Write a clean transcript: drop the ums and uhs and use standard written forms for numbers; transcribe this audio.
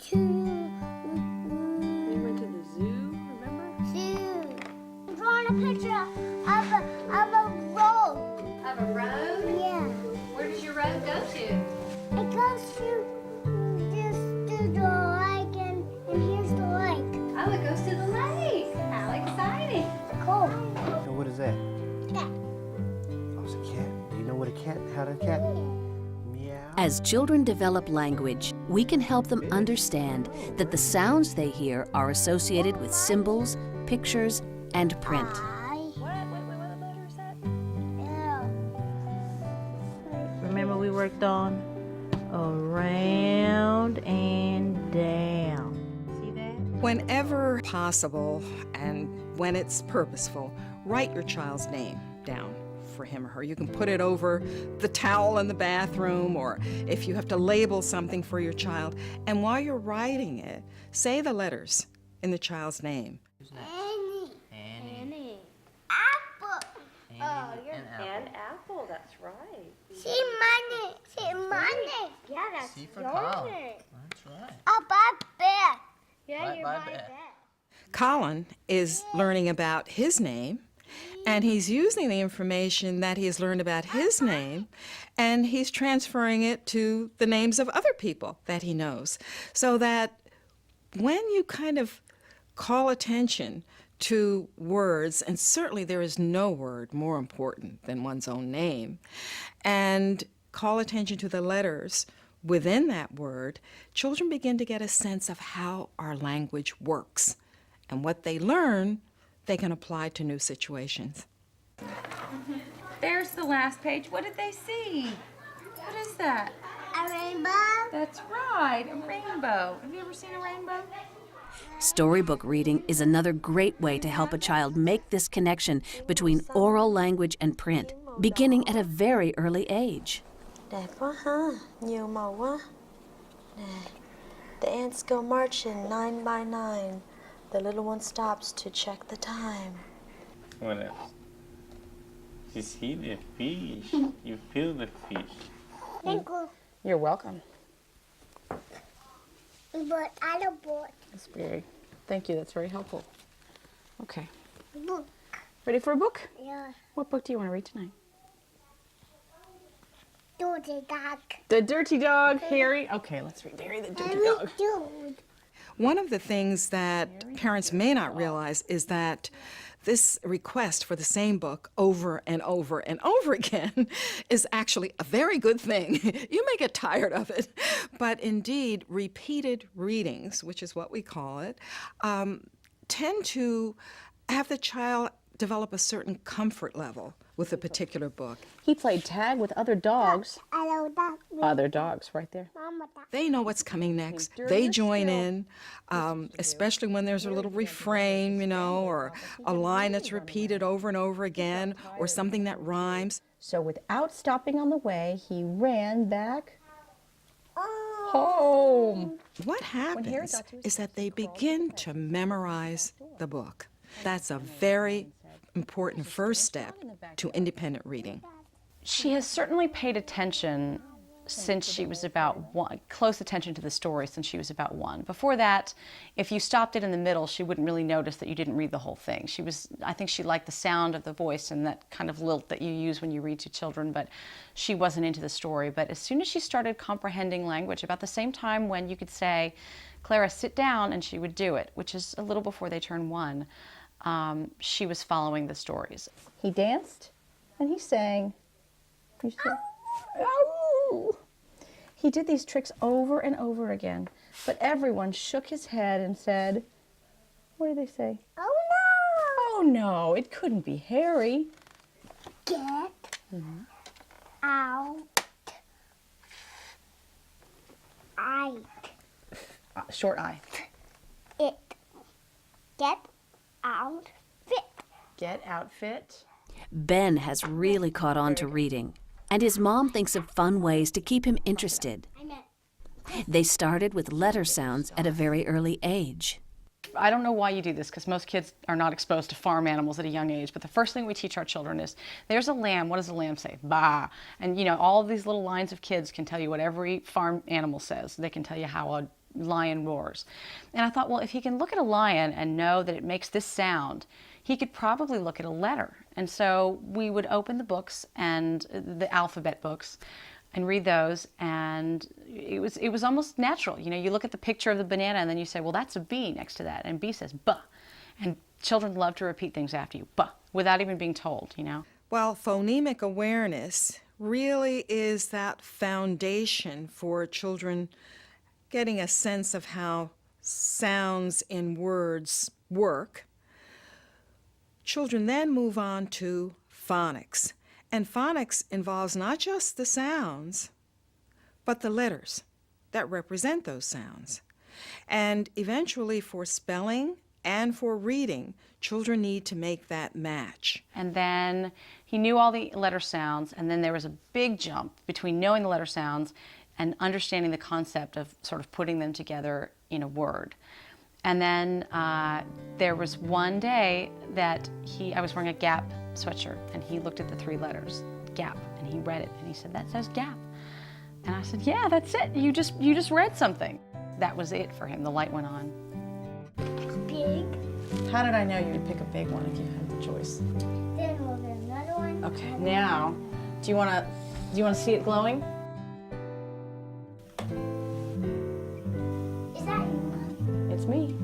Two. We went to the zoo, remember? Two. I'm drawing a picture of a road. Of a road? Yeah. Where does your road go to? It goes to the lake, and here's the lake. Oh, it goes to the lake. How exciting. Cool. So what is that? Cat. Oh, it's a cat. Do you know what a cat, how the cat? Meow. As children develop language, we can help them understand that the sounds they hear are associated with symbols, pictures, and print. What letter is that? Remember we worked on around and down. See that? Whenever possible and when it's purposeful, write your child's name down for him or her. You can put it over the towel in the bathroom, or if you have to label something for your child. And while you're writing it, say the letters in the child's name. Annie. Apple. Oh, you're an apple. That's right. See money. See money. Yeah, that's C for your Colin. name. That's right. Oh, my bear. Yeah, Bye, you're bye, my bear. bear. Colin is learning about his name, and he's using the information that he has learned about his name, and he's transferring it to the names of other people that he knows. So that when you kind of call attention to words, and certainly there is no word more important than one's own name, and call attention to the letters within that word, children begin to get a sense of how our language works. And what they learn, they can apply to new situations. There's the last page. What did they see? What is that? A rainbow. That's right, a rainbow. Have you ever seen a rainbow? Storybook reading is another great way to help a child make this connection between oral language and print, beginning at a very early age. Đẹp quá ha, nhiều màu quá. Nè, the ants go marching 9 by 9. The little one stops to check the time. What else? You see the fish. You feel the fish. Thank you. You're welcome. But I don't board. That's very, thank you, that's very helpful. Okay, Book. ready for a book? Yeah. What book do you want to read tonight? Dirty dog. The Dirty Dog, Harry. Okay, let's read Harry the Dirty Dog. Dude. One of the things that parents may not realize is that this request for the same book over and over and over again is actually a very good thing. You may get tired of it, but indeed, repeated readings, which is what we call it, tend to have the child develop a certain comfort level with a particular book. He played tag with other dogs. Hello, dog. Other dogs, right there. Mama, dog. They know what's coming next. They join in, especially when there's a little refrain, you know, or a line that's repeated over and over again, or something that rhymes. So without stopping on the way, he ran back home. What Harry happens got to his is that they begin to memorize the book. That's a very important first step to independent reading. She has certainly paid attention since she was about 1, close attention to the story since she was about 1. Before that, if you stopped it in the middle, she wouldn't really notice that you didn't read the whole thing. I think she liked the sound of the voice and that kind of lilt that you use when you read to children, but she wasn't into the story. But as soon as she started comprehending language, about the same time when you could say, Clara, sit down, and she would do it, which is a little before they turn 1, she was following the stories. He danced and he sang. He said, "Ow!" He did these tricks over and over again, but everyone shook his head and said, what did they say? Oh, no. Oh no, it couldn't be Harry. Get out. Short I. It. Get out. Fit. Get outfit. Ben has really caught on to reading, and his mom thinks of fun ways to keep him interested. They started with letter sounds at a very early age. I don't know why you do this, because most kids are not exposed to farm animals at a young age, but the first thing we teach our children is, there's a lamb, what does a lamb say? Bah. And you know, all of these little lines of kids can tell you what every farm animal says. They can tell you how a lion roars. And I thought, well, if he can look at a lion and know that it makes this sound, he could probably look at a letter. And so we would open the books and the alphabet books and read those, and it was almost natural. You know, you look at the picture of the banana and then you say, well, that's a B next to that, and B says buh. And children love to repeat things after you, buh, without even being told, you know. Well, phonemic awareness really is that foundation for children getting a sense of how sounds in words work. Children then move on to phonics. And phonics involves not just the sounds, but the letters that represent those sounds. And eventually, for spelling and for reading, children need to make that match. And then he knew all the letter sounds, and then there was a big jump between knowing the letter sounds and understanding the concept of sort of putting them together in a word. And then there was one day that I was wearing a Gap sweatshirt, and he looked at the 3 letters, Gap, and he read it, and he said, that says Gap. And I said, yeah, that's it. You just read something. That was it for him. The light went on. Big. How did I know you would pick a big one if you had the choice? Then we'll get another one. Okay, now, do you want to see it glowing? Is that you? It's me.